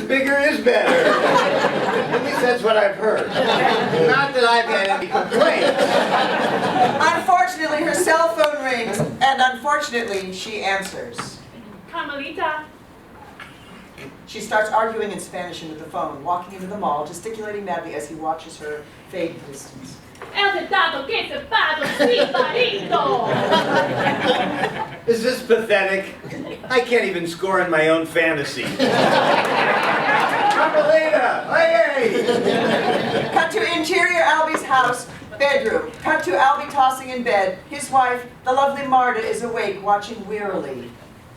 bigger is better. At least that's what I've heard. Not that I've had any complaints. Unfortunately, her cell phone rings, and unfortunately, she answers. Carmelita. She starts arguing in Spanish into the phone, walking into the mall, gesticulating madly as he watches her fade in distance. El tetato que se pago, sibarito. Is this pathetic? I can't even score in my own fantasy. Carmelita! Hey! Cut to interior Albie's house, bedroom. Cut to Albie tossing in bed. His wife, the lovely Marta, is awake, watching wearily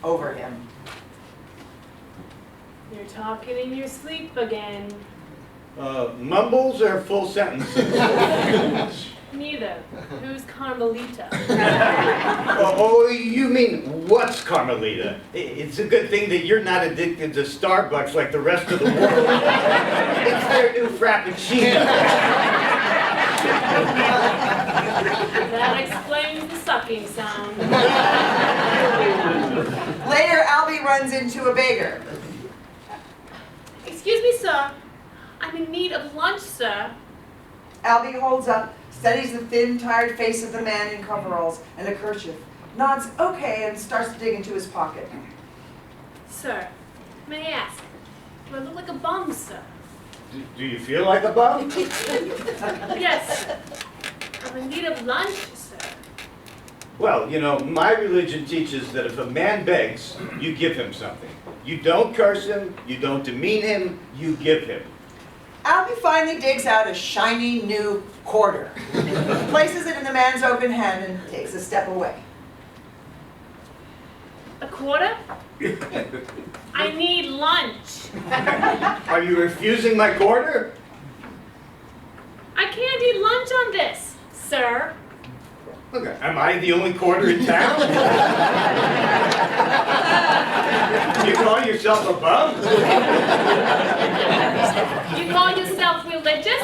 over him. You're talking in your sleep again. Mumbles or full sentences? Neither. Who's Carmelita? Oh, you mean, what's Carmelita? It's a good thing that you're not addicted to Starbucks like the rest of the world. It's their new Frappuccino. That explains the sucking sound. Later, Albie runs into a beggar. Excuse me, sir. I'm in need of lunch, sir. Albie holds up, studies the thin, tired face of the man in coveralls and a kerchief, nods okay, and starts to dig into his pocket. Sir, may I ask, do I look like a bum, sir? Do you feel like a bum? Yes, sir. I'm in need of lunch, sir. Well, you know, my religion teaches that if a man begs, you give him something. You don't curse him, you don't demean him, you give him. Albie finally digs out a shiny new quarter, places it in the man's open hand, and takes a step away. A quarter? I need lunch. Are you refusing my quarter? I can't eat lunch on this, sir. Look, am I the only quarter in town? You call yourself a bum? You call yourself religious?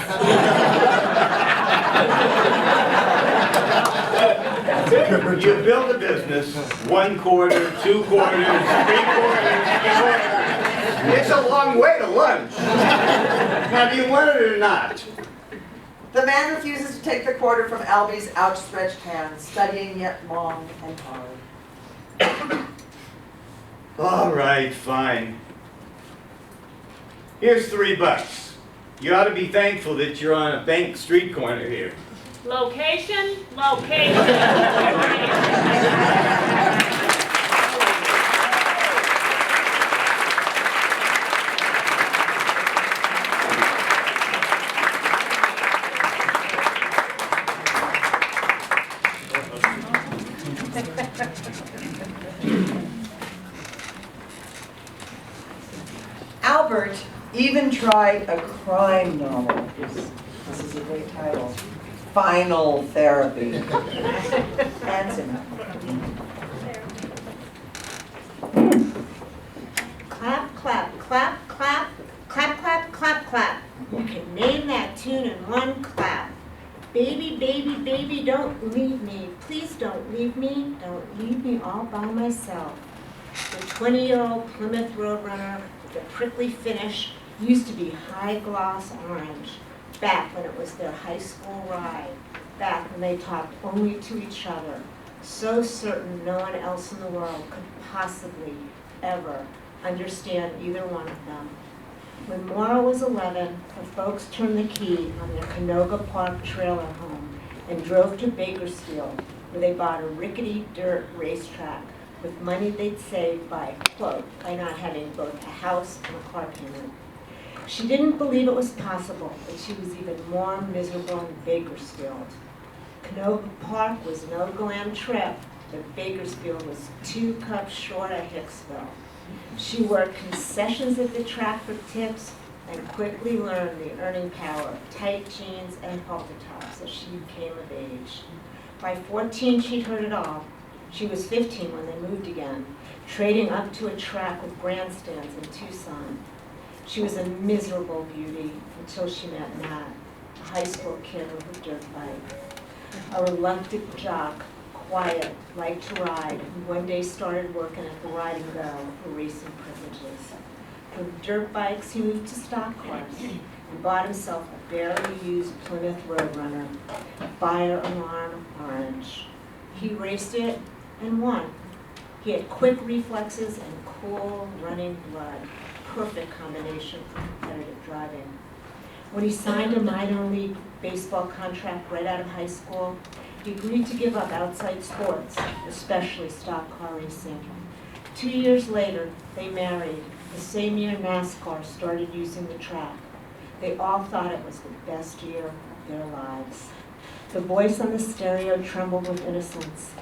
You build a business, 1 quarter, 2 quarters, 3 quarters, 4. It's a long way to lunch. Now, do you want it or not? The man refuses to take the quarter from Albie's outstretched hand, studying yet long and hard. All right, fine. Here's $3. You ought to be thankful that you're on a bank street corner here. Location, location. Albert even tried a crime novel. This is a great title. Final Therapy. That's enough. Clap, clap, clap, clap, clap, clap, clap, clap. You can name that tune in one clap. Baby, baby, baby, don't leave me. Please don't leave me. Don't leave me all by myself. The 20-year-old Plymouth Roadrunner with a prickly finish used to be high gloss orange, back when it was their high school ride, back when they talked only to each other, so certain no one else in the world could possibly ever understand either one of them. When Maura was 11, her folks turned the key on their Canoga Park trailer home and drove to Bakersfield, where they bought a rickety dirt racetrack with money they'd saved by, quote, by not having both a house and a car payment. She didn't believe it was possible, but she was even more miserable in Bakersfield. Canoga Park was no glam trip, but Bakersfield was 2 cups short of Hicksville. She worked concessions at the track for tips and quickly learned the earning power of tight jeans and halter tops as she became of age. By 14, she'd heard it all. She was 15 when they moved again, trading up to a track with grandstands in Tucson. She was a miserable beauty until she met Matt, a high school kid with a dirt bike. A reluctant jock, quiet, liked to ride, and one day started working at the Ride and Go for racing privileges. From dirt bikes, he moved to stock cars and bought himself a barely used Plymouth Roadrunner, fire alarm orange. He raced it and won. He had quick reflexes and cool running blood, perfect combination for competitive driving. When he signed a minor league baseball contract right out of high school, he agreed to give up outside sports, especially stock car racing. 2 years later, they married. The same year NASCAR started using the track. They all thought it was the best year of their lives. The voice on the stereo trembled with innocence.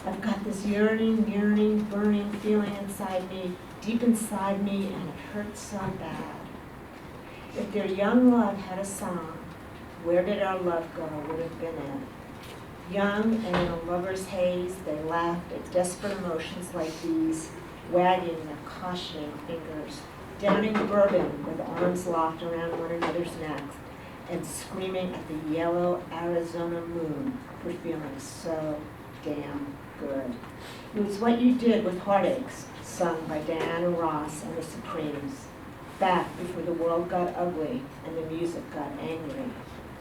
I've got this yearning, burning feeling inside me, deep inside me, and it hurts so bad. If their young love had a song, Where Did Our Love Go would have been it. Young and in a lover's haze, they laughed at desperate emotions like these, wagging their cautioning fingers, downing bourbon with arms locked around one another's necks, and screaming at the yellow Arizona moon for feeling so damn good. It was what you did with Heartaches, sung by Diana Ross and the Supremes, back before the world got ugly and the music got angry,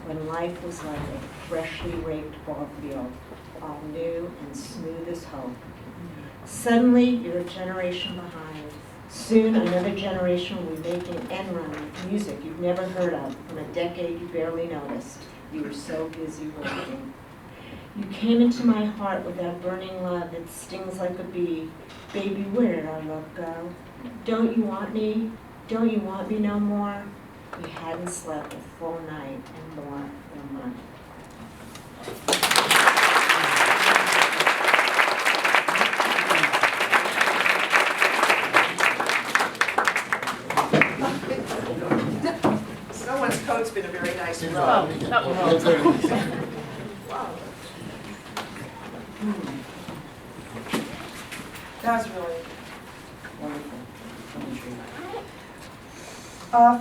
when life was like a freshly raked ball field, all new and smooth as hope. Suddenly, you're a generation behind. Soon, another generation will be making end run with music you've never heard of from a decade you barely noticed. You were so busy working. You came into my heart with that burning love that stings like a bee. Baby, where did our love go? Don't you want me? Don't you want me no more? We hadn't slept a full night and more for a month. Someone's coat's been a very nice rub. Wow. That's really wonderful.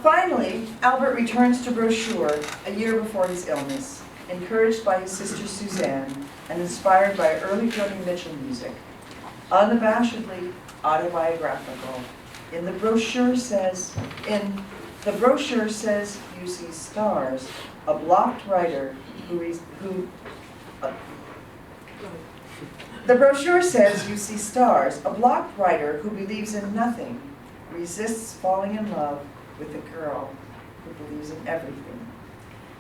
Finally, Albert returns to Brochure a year before his illness, encouraged by his sister Suzanne and inspired by early Joni Mitchell music. Unabashedly autobiographical. The brochure says, you see stars, a blocked writer The brochure says you see stars, a blocked writer who believes in nothing, resists falling in love with a girl who believes in everything.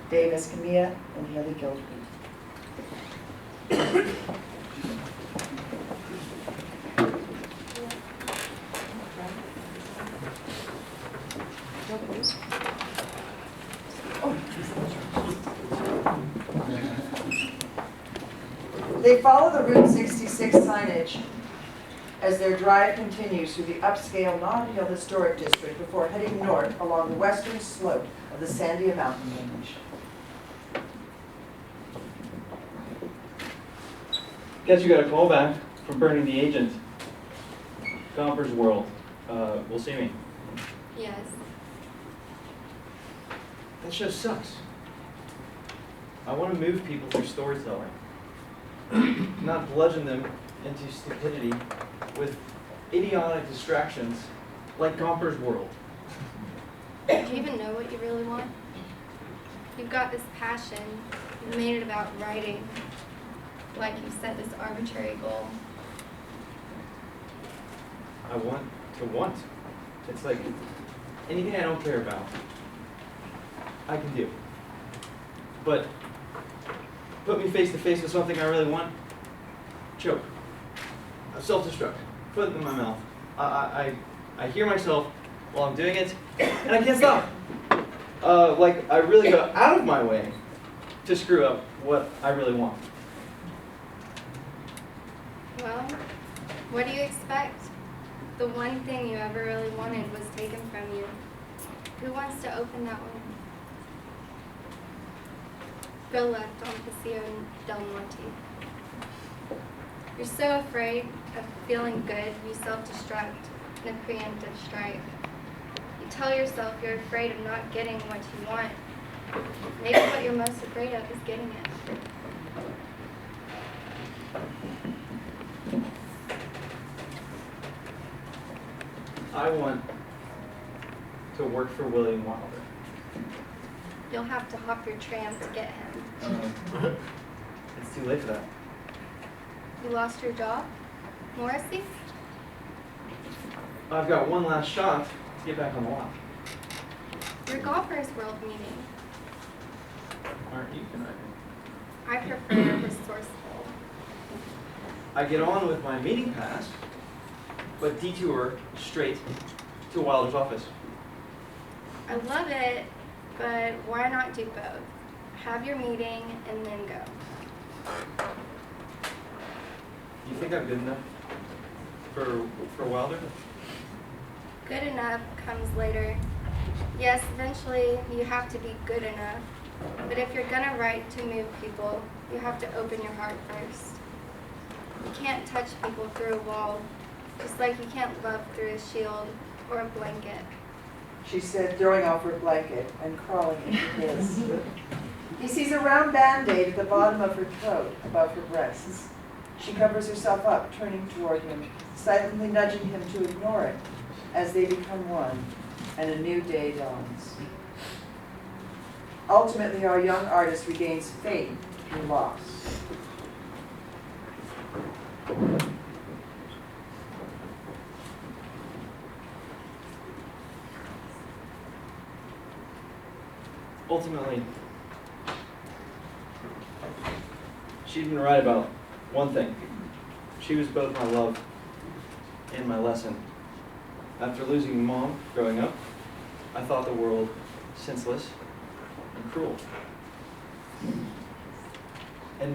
Dave Escamilla and Haley Gilbert. They follow the Route 66 signage as their drive continues through the upscale Nob Hill Historic District before heading north along the western slope of the Sandia mountain range. Guess you got a call back from Bernie the agent. Gomper's World. Will see me. Yes. That show sucks. I want to move people through storytelling, not bludgeon them into stupidity with idiotic distractions like Gomper's World. Do you even know what you really want? You've got this passion. You made it about writing. Like you set this arbitrary goal. I want to want. It's like anything I don't care about, I can do. But put me face to face with something I really want, choke. Self-destruct. Foot in my mouth. I hear myself while I'm doing it, and I can't stop. Like I really go out of my way to screw up what I really want. Well, what do you expect? The one thing you ever really wanted was taken from you. Who wants to open that one? Go left on Paseo del Monte. You're so afraid of feeling good, you self-destruct in a preemptive strike. You tell yourself you're afraid of not getting what you want. Maybe what you're most afraid of is getting it. I want to work for William Wilder. You'll have to hop your tram to get him. It's too late for that. You lost your job? Morrissey? I've got one last shot to get back on the lot. Your Golfers World meeting. Aren't you conniving? I prefer resourceful. I get on with my meeting pass, but detour straight to Wilder's office. I love it, but why not do both? Have your meeting and then go. Do you think I'm good enough for Wilder? Good enough comes later. Yes, eventually you have to be good enough. But if you're gonna write to move people, you have to open your heart first. You can't touch people through a wall, just like you can't love through a shield or a blanket. She said, throwing off her blanket and crawling into his. He sees a round Band-Aid at the bottom of her throat, above her breasts. She covers herself up, turning toward him, silently nudging him to ignore it as they become one, and a new day dawns. Ultimately, our young artist regains faith through loss. Ultimately, she'd been right about one thing. She was both my love and my lesson. After losing Mom growing up, I thought the world senseless and cruel. And